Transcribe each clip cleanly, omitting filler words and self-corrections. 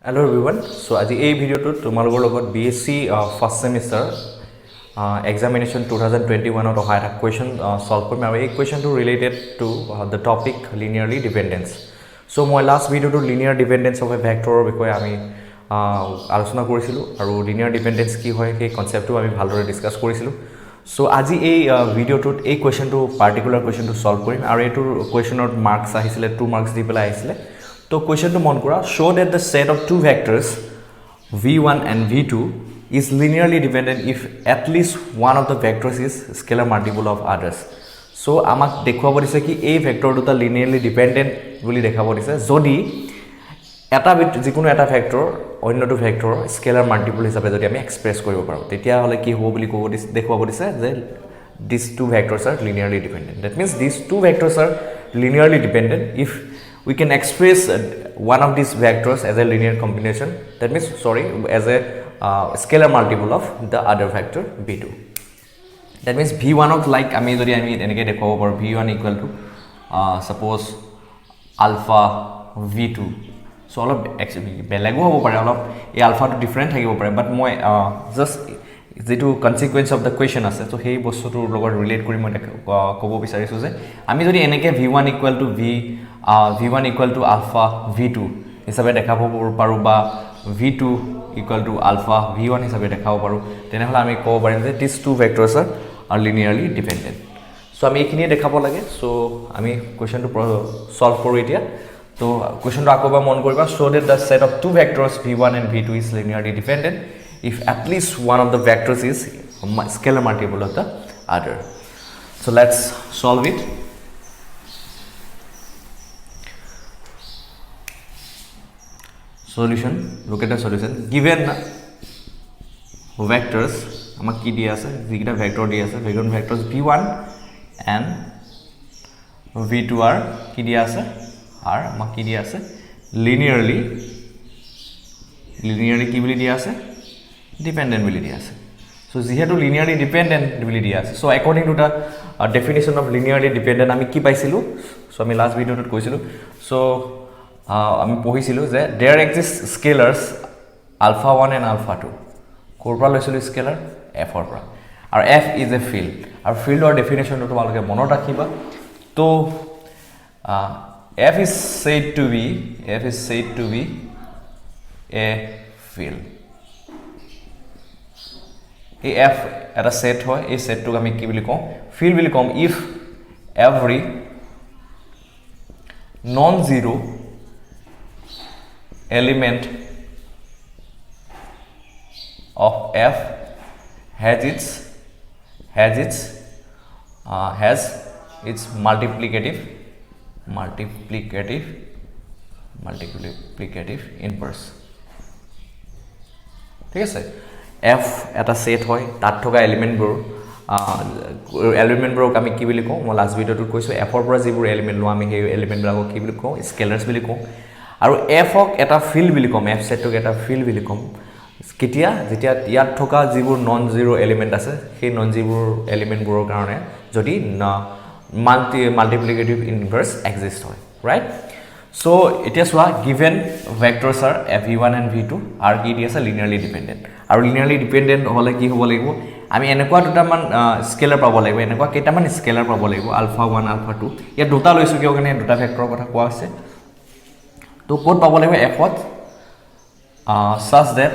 Hello everyone. So আজি এই ভিডিওটো তোমালোকৰ লগত BSc ফাৰ্স্ট সেমিস্টাৰ examination 2021 ত অহা এটা কোৱেশ্চন সলভ কৰিম আৰু এই কোৱেশ্চনটো related to the topic linearly dependence. So মই লাষ্ট ভিডিওটো linear dependence of a vector বিষয়ে আমি আলোচনা কৰিছিলো আৰু linear dependence কি হয় সেই কনসেপ্টটো আমি ভালদৰে ডিসকাস কৰিছিলো সো আজি এই ভিডিওটোত এই কোৱেশ্চনটো পাৰ্টিকুলাৰ কোৱেশ্চনটো সলভ কৰিম আৰু এইটোৰ কোৱেশ্চনত মাৰ্কস আহিছিলে 2 মাৰ্কস দি পেলাই আহিছিলে तो क्वेश्चन तो मन करा show that the set of two vectors v1 and v2 is linearly dependent if at least one of the vectors is scalar multiple of others so আমাক দেখাব দিছে কি এই ভেক্টৰ দুটা linearly dependent বুলি দেখাব দিছে যদি এটা যিকোনো এটা ভেক্টৰ অন্যটো ভেক্টৰ স্কেলাৰ মাল্টিপল হিচাপে যদি আমি এক্সপ্ৰেছ কৰিব পাৰো তেতিয়া হলে কি হ'ব বুলি ক'ব দিছে দেখাব দিছে যে these two vectors are linearly dependent that means these two vectors are linearly dependent if we can express one of these vectors as a linear combination that means as a scalar multiple of the other vector v2 that means v1 of like ami jodi ami enike dekhabo par v1 equal to suppose alpha v2 so all of actually belego hobo pare all of a alpha to different thakibo pare but moi just যেটো consequence of the question আছে so সেই বস্তুটোৰ লগত relate কৰি মই ক'ব বিচাৰিছো যে আমি যদি এনেকে v1 equal to v1 equal to alpha v2 হিচাপে দেখাব পাৰো বা v2 equal to alpha v1 হিচাপে দেখাব পাৰো তেনেহলে আমি ক'ব পাৰিম যে these two vectors are linearly dependent so আমি এইখিনি দেখাব লাগে so আমি কোৱেশ্চনটো সলভ কৰো এতিয়া তো কোৱেশ্চনটো আকবা মন কৰিবা show that the set of two vectors v1 and v2 is linearly dependent if at least one of the vectors is scalar multiple of the other so let's solve it solution look at the solution given vectors amak ki dia ase jikita vector dia ase given vectors v1 and v2 are ki dia ase are amak ki dia ase linearly ki boli dia ase dependent boli dia ase so jehetu linearly dependent boli dia ase so according to the definition of linearly dependent ami ki paisilu so ami last video tot koisilu so আমি পঢ়িছিলো যে there exist scalars alpha 1 and alpha 2 কৰপৰা লৈছিলো scalar f ৰ পৰা আৰু f is a field আৰু ফিল্ডৰ ডেফিনেশনটো তোমালোকে মনত ৰাখিবা তো f is said to be a field এই f এটা সেট হয় এই সেটটোক আমি কি বুলি কম field বুলি কম if every non zero element of f has its multiplicative inverse ঠিক আছে f এটা সেট হয় তাত থকা এলিমেন্টবোৰ আমি কি বুলি কওঁ মই লাষ্ট ভিডিওটোত কৈছো f ৰ পৰা যিবোৰ এলিমেন্ট লো আমি সেই এলিমেন্টবিলাকক কি বুলি কওঁ স্কেলাৰ্স বুলি কওঁ আৰু f ক এটা ফিল্ড বুলি কম f সেটক এটা ফিল্ড বুলি কম কিতিয়া যেতিয়া ইয়াত থকা যিবোৰ নন জিৰো এলিমেন্ট আছে সেই নন জিৰো এলিমেন্টবোৰৰ কাৰণে যদি মাল্টিপ্লিকেটিভ ইনভাৰ্স এক্সিষ্ট হয় ৰাইট সো এতিয়া সোৱা given vectors are v1 and v2 আৰু কি দিয়া আছে লিনিয়াৰলি ডিপেন্ডেন্ট আৰু লিনিয়াৰলি ডিপেন্ডেন্ট হলে কি হ'ব লাগিব আমি এনেকুৱা দুটামান স্কেলাৰ পাব লাগিব এনেকুৱা কেইটামান স্কেলাৰ পাব লাগিব alpha 1 alpha 2 ইয়া দুটা লৈছো কিয় কাৰণে দুটা ভেক্টৰৰ কথা কোৱা আছে तो कोड पाबो লাগিব f to such that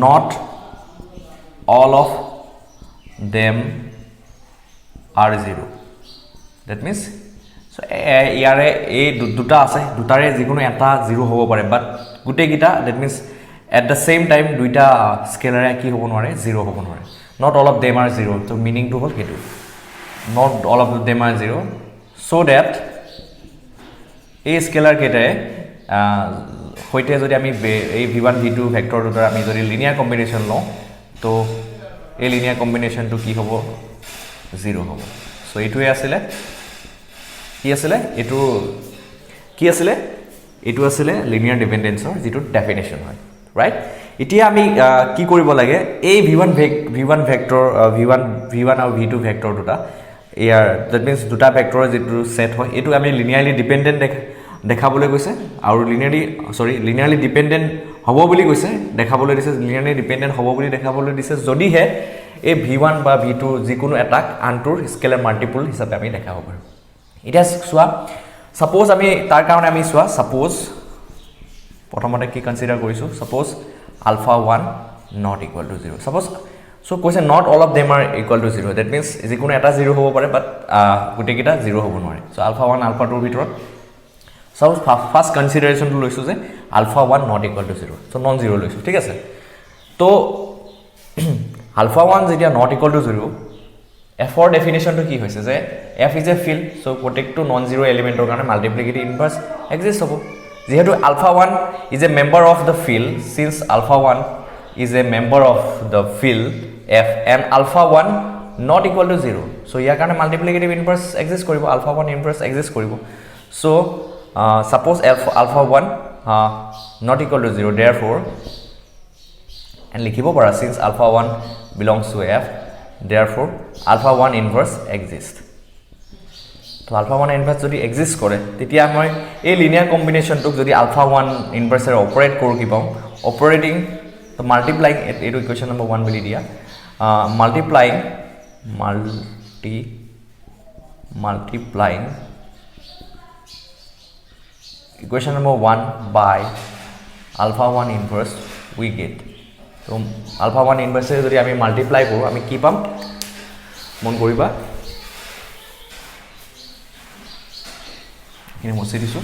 not all of them are zero that means so ইয়াৰে এই দুটা আছে দুটাৰে যিকোনো এটা জিৰো হ'ব পাৰে বাট গুটে গিটা that means at the same time দুইটা স্কেলাৰে কি হ'ব নোৱাৰে জিৰো হ'ব নোৱাৰে not all of them are zero so meaning to হল হেতু not all of them are zero so that এই স্কেলাৰ কেটাই হইতে যদি আমি এই v1 v2 ভেক্টৰ দুটাৰ আমি যদি লিনিয়াৰ কম্বিনেশন লওঁ তো এই লিনিয়াৰ কম্বিনেশনটো কি হ'ব 0 হ'ব সো এটুৱে আছিল এটু আছিল লিনিয়াৰ ডিপেন্ডেন্সৰ যেটো ডেফিনেশন হয় ৰাইট এতিয়া আমি কি কৰিব লাগে এই v1 ভেক্টৰ v1 আৰু v2 ভেক্টৰ দুটা ইয়াৰ that means দুটা ভেক্টৰৰ যেটো সেট হয় এটু আমি লিনিয়াৰলি ডিপেন্ডেন্ট দেখাবলৈ কৈছে আৰু লিনিয়াৰলি ডিপেন্ডেন্ট হ'ব বুলি কৈছে দেখাবলৈ দিছে লিনিয়াৰলি ডিপেন্ডেন্ট হ'ব বুলি দেখাবলৈ দিছে যদিহে এই v1 বা v2 যিকোনো এটাক আনটোৰ স্কেলাৰ মাল্টিপল হিচাপে আমি দেখাব পাৰো এটা চোৱা সাপোজ আমি তাৰ কাৰণে আমি চোৱা সাপোজ প্ৰথমতে কি কনসিডাৰ কৰিছো suppose α1 not equal to 0 suppose so কৈছে not all of them are equal to 0 that means যিকোনো এটা 0 হ'ব পাৰে বাট গুটেকিটা 0 হ'ব নোৱাৰে so α1 α2 ৰ ভিতৰত suppose first consideration to লৈছো যে α1 not equal to 0 so non zero লৈছো ঠিক আছে তো α1 যেতিয়া not equal to 0 f ৰ definition to কি হৈছে যে f is a field so প্ৰত্যেকটো non zero element ৰ কাৰণে multiplicative inverse exist হ'ব যেহেতু α1 is a member of the field since α1 is a member of the field f and α1 not equal to 0 so ইয়াৰ কাৰণে multiplicative inverse exist কৰিব α1 inverse exist কৰিব so suppose alpha1 not equal to 0 therefore and likhibo para since alpha1 belongs to f therefore alpha1 inverse exists to alpha1 inverse jodi exist kore tetia moi ei linear combination tok jodi alpha1 inverse er operate koru ki pam operating the multiplying etu equation number 1 bili dia multiplying equation number 1 by alpha1 inverse we get so alpha1 inverse jodi ami multiply koru ami ki pam mon koriba ini mosi disu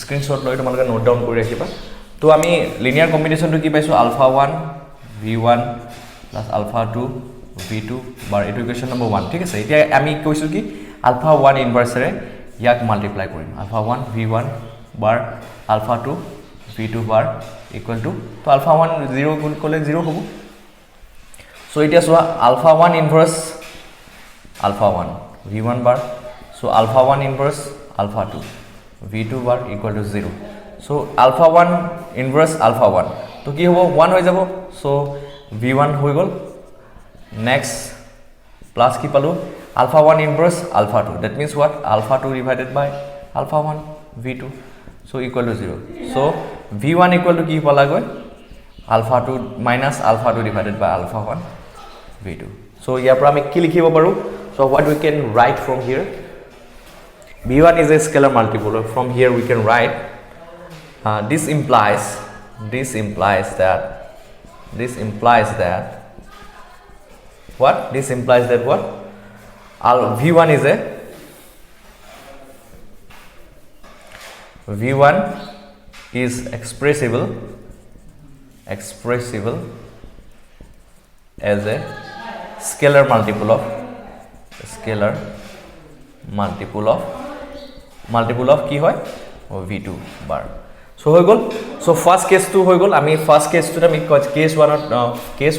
screenshot loi tomaloke note down kori rakhiba to ami linear combination to ki paisu alpha1 v1 plus alpha2 v2 bar etu equation number 1 ঠিক আছে এতিয়া আমি কৈছো কি alpha1 inverse re yak multiply korim alpha1 v1 bar alpha2 v2 bar equal to to alpha1 0 গুণ করলে 0 হবো so এটা সোয়া alpha1 inverse alpha1 v1 bar so alpha1 inverse alpha2 v2 bar equal to 0 so alpha1 inverse alpha1 তো কি হবো 1 হৈ যাব so v1 হৈ গল next plus কি পালো alpha1 inverse alpha2 that means what alpha2 divided by alpha1 v2 so equal to 0 so v1 equal to ki pala goy alpha2 minus alpha2 divided by alpha1 v2 so here pra ami ki likhibo paru so what we can write from here v1 is a scalar multiple from here we can write this implies that what this implies that what v1 is expressible as a scalar multiple of ki hoy v2 bar so hoy gol so first case to hoy gol ami first case to ami case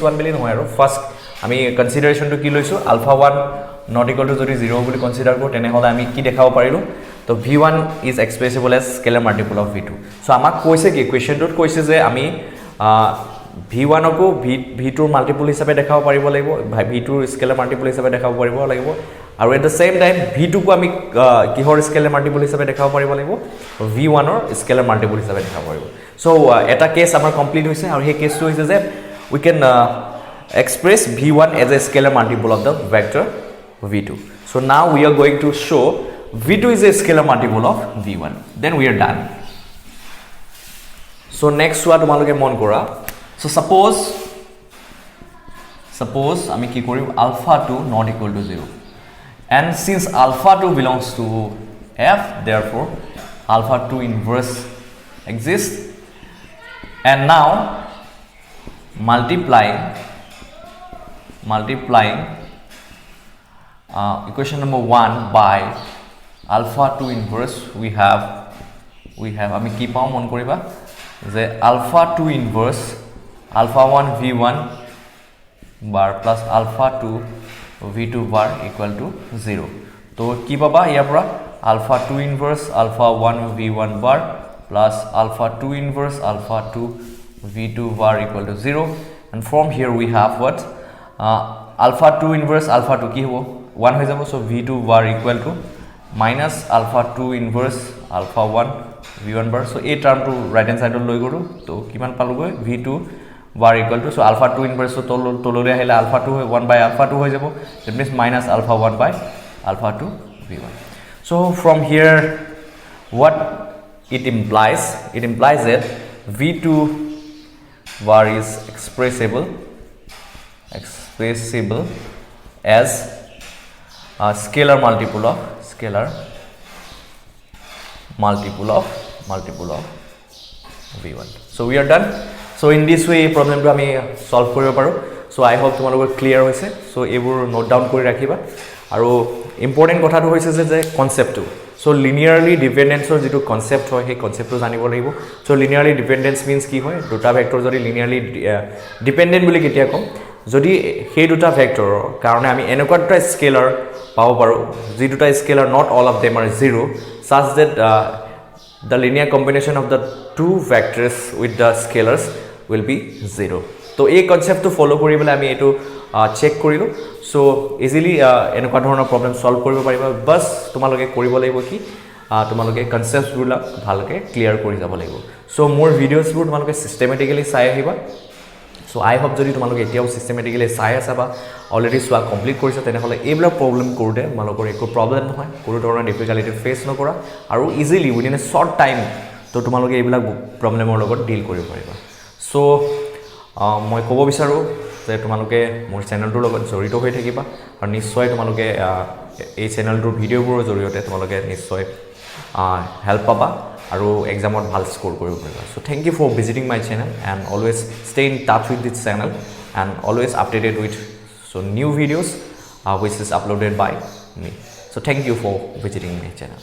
1 bili noy aro first আমি consideration two কি লইছো alpha1 not equal to যদি 0 বুলি consider কৰো তেনে হলে আমি কি দেখাব পাৰিলো তো v1 is expressible as scalar multiple of v2 so আমাক কৈছে কি কোৱেশ্চনটোত কৈছে যে আমি v1 কো v2 ৰ মাল্টিপল হিচাপে দেখাব পাৰিব লাগিব v2 ৰ স্কেলাৰ মাল্টিপল হিচাপে দেখাব পাৰিব লাগিব আৰু at the same time v2 কো আমি কিহৰ স্কেলাৰ মাল্টিপল হিচাপে দেখাব পাৰিব লাগিব v1 ৰ স্কেলাৰ মাল্টিপল হিচাপে দেখাব পাৰিব so এটা কেছ আমাৰ কমপ্লিট হৈছে আৰু সেই কেছটো হৈছে যে we can express v1 as a scalar multiple of the vector v2 so now we are going to show v2 is a scalar multiple of v1 then we are done so next one tomaloke mon kora so suppose ami ki korim alpha2 not equal to 0 and since alpha2 belongs to f therefore alpha2 inverse exists and now multiplying equation number 1 by alpha2 inverse we have ami ki paum mon koriba je alpha2 inverse alpha1 v1 bar plus alpha2 v2 bar equal to 0 to ki paba iar pora alpha2 inverse alpha1 v1 bar plus alpha2 inverse alpha2 v2 bar equal to 0 and from here we have what alpha2 inverse alpha2 ki hobo 1 hoy jabo so v2 bar equal to minus alpha 2 inverse alpha 1 v1 bar. So a term to right hand side loi goru to kiman palugoi v2 bar equal to, so alpha 2 inverse so tolore ahile alpha 2 1 by alpha 2 hoy jabo, that means minus alpha 1 by alpha 2 v1. So from here what it implies that v2 bar is expressible as a scalar multiple of v1. So we are done. So in this way problem to ami solve koribo paru. So I hope tomorrow clear hoise. So ebur note down kori rakhiba. Aru important kotha to hoise je concept to. So linearly dependence or jitu concept hoy he concept to janibo lagibo. So linearly dependence means ki hoy duta vector jodi linearly dependent boli ketia kom jodi he duta vector karone ami enokwa duta scalar pabo paru ji duta scalar not all of them are zero, such that the linear combination of the two vectors with the scalars will be 0. So a concept to follow koribole ami etu check korilu. So easily enokwa dhoroner problem solve koribo pariba, bas tumaloke koribo lagibo ki tumaloke concepts gula bhalke clear kori jabo lagibo. So more videos bur tumaloke systematically sai ahiba. So I hope jodi tumaloke etiao systematically sai asa ba already swa complete korisa tenehole ebla problem korte malokor ekko problem nohoy, kono dhoroner difficulty face nokora aru easily within a short time to tumaloke ebla problem or logot deal koribo pariba. So মই কব বিচাৰো যে তোমালোকে মোৰ চেনেলটোৰ লগত জড়িত হৈ থাকিবা আৰু নিশ্চয় তোমালোকে এই চেনেলটোৰ ভিডিঅ'বোৰৰ জৰিয়তে তোমালোকে নিশ্চয় হেল্প পাবা আৰু এক্সামত ভাল স্কোৰ কৰিব পাৰিবা. So thank you for visiting my channel and always stay in touch with this channel and always updated with new videos which is uploaded by me. So thank you for visiting my channel.